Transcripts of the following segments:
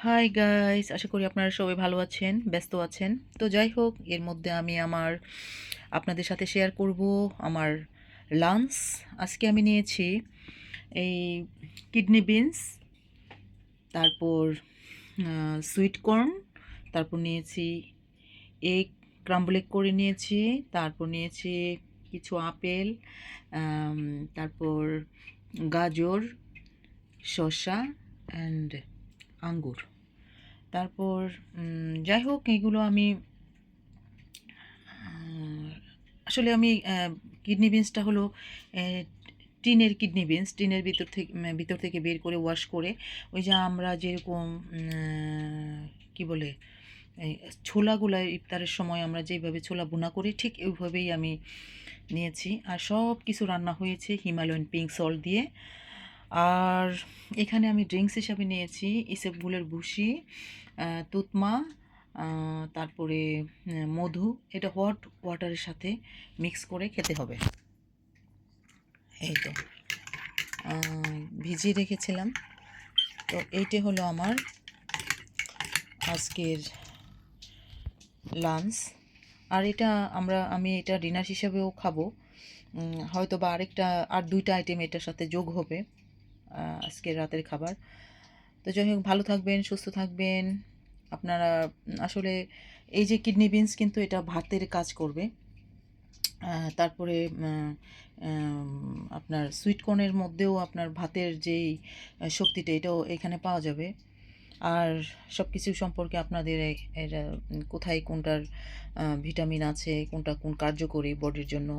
Hi guys, আশা করি আপনারা সবাই ভালো আছেন, ব্যস্ত আছেন। তো যাই হোক, এর মধ্যে আমি আপনাদের সাথে শেয়ার করব আমার লাঞ্চ। আজকে আমি নিয়েছি এই কিডনি বিনস, তারপর সুইট কর্ন, তারপর নিয়েছি এগ, ক্রাম্বল এগ করে নিয়েছি, তারপর নিয়েছি কিছু আপেল, আম, তারপর গাজর, শসা অ্যান্ড আঙ্গুর। তারপর যাই হোক, এগুলো আমি আসলে আমি কিডনি বিনসটা হলো টিনের কিডনি বিনস, টিনের ভিতর থেকে বের করে ওয়াশ করে, ওই যে আমরা যেরকম কি বলে, এই ছোলাগুলা ইফতারের সময় আমরা যেভাবে ছোলা ভুনা করি, ঠিক ওইভাবেই আমি নিয়েছি। আর সব কিছু রান্না হয়েছে হিমালয়ান পিঙ্ক সল্ট দিয়ে। আর এখানে আমি ড্রিঙ্কস হিসাবে নিয়েছি ইসবগুলের ভুসি, তুতমা, তারপরে মধু। এটা হট ওয়াটারের সাথে মিক্স করে খেতে হবে। এই তো ভিজিয়ে রেখেছিলাম। তো এইটা হলো আমার আজকের লাঞ্চ। আর এটা আমি এটা ডিনার হিসাবেও খাবো। হয়তো বা আর দুইটা আইটেম এটার সাথে যোগ হবে আজকের রাতের খাবার। তো যাই হোক, ভালো থাকবেন, সুস্থ থাকবেন আপনারা। আসলে এই যে কিডনি বিনস, কিন্তু এটা ভাতের কাজ করবে। তারপরে আপনার সুইট কর্নের মধ্যেও আপনার ভাতের যেই শক্তিটা, এটাও এখানে পাওয়া যাবে। আর সব কিছু সম্পর্কে আপনাদের এটা কোথায় কোনটার ভিটামিন আছে, কোনটা কোন কার্যকরী বডির জন্য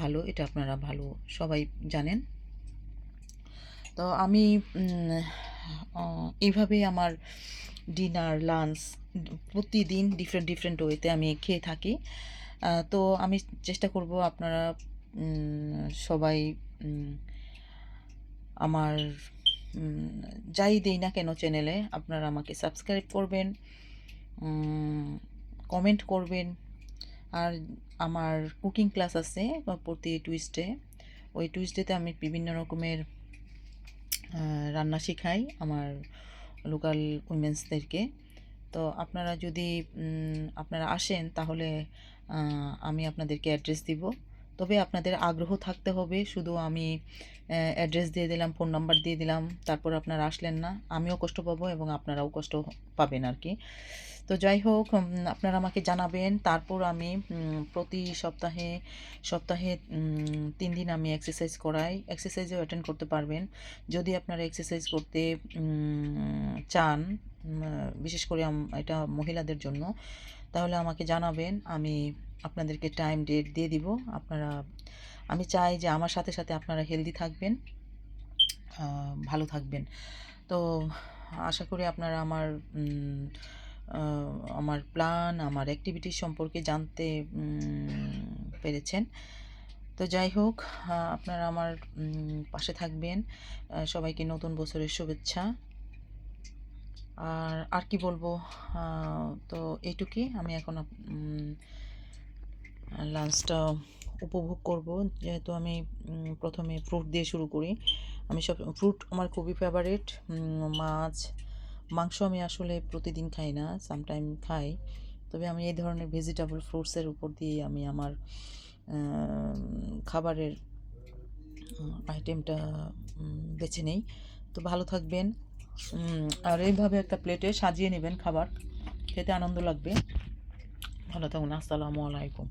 ভালো, এটা আপনারা ভালো সবাই জানেন। তো আমি এইভাবেই আমার ডিনার লাঞ্চ প্রতিদিন ডিফারেন্ট ডিফারেন্ট ওয়েতে আমি খেয়ে থাকি। তো আমি চেষ্টা করব আপনারা সবাই আমার যাই দেই না কেন চ্যানেলে, আপনারা আমাকে সাবস্ক্রাইব করবেন, কমেন্ট করবেন। আর আমার কুকিং ক্লাস আছে প্রতি টুইসডে। ওই টুইসডেতে আমি বিভিন্ন রকমের রান্না শেখাই আমার লোকাল উইমেন্সদেরকে। তো আপনারা যদি আপনারা আসেন, তাহলে আমি আপনাদেরকে অ্যাড্রেস দিব। তবে আপনাদের আগ্রহ থাকতে হবে। শুধু আমি অ্যাড্রেস দিয়ে দিলাম, ফোন নাম্বার দিয়ে দিলাম, তারপর আপনারা আসলেন না, আমিও কষ্ট পাবো এবং আপনারাও কষ্ট পাবেন আর কি। তো যাই হোক, আপনারা আমাকে জানাবেন। তারপর আমি প্রতি সপ্তাহে সপ্তাহে 3 দিন আমি এক্সারসাইজ করাই। এক্সারসাইজও অ্যাটেন্ড করতে পারবেন যদি আপনারা এক্সারসাইজ করতে চান। বিশেষ করে এটা মহিলাদের জন্য। তাহলে আমাকে জানাবেন, আমি আপনাদেরকে টাইম ডেট দিয়ে দিব। আপনারা আমি চাই যে আমার সাথে সাথে আপনারা হেলদি থাকবেন, ভালো থাকবেন। তো আশা করি আপনারা আমার প্ল্যান, আমার অ্যাক্টিভিটিস সম্পর্কে জানতে পেরেছেন। তো যাই হোক, আপনারা আমার পাশে থাকবেন। সবাইকে নতুন বছরের শুভেচ্ছা। আর কি বলবো, তো এইটুকুই। আমি এখন লাঞ্চটা উপভোগ করব। যেহেতু আমি প্রথমে ফ্রুট দিয়ে শুরু করি। আমি ফ্রুট আমার খুবই ফেভারিট। মাছ, মাংস আমি আসলে প্রতিদিন খাই না, সামটাইম খাই। তবে আমি এই ধরনের ভেজিটেবল ফ্রুটসের উপর দিয়ে আমি আমার খাবারের আইটেমটা বেছে নেই। তো ভালো থাকবেন। আর এইভাবে একটা প্লেটে সাজিয়ে নেবেন খাবার, খেতে আনন্দ লাগবে। ভালো থাকুন। আসসালামু আলাইকুম।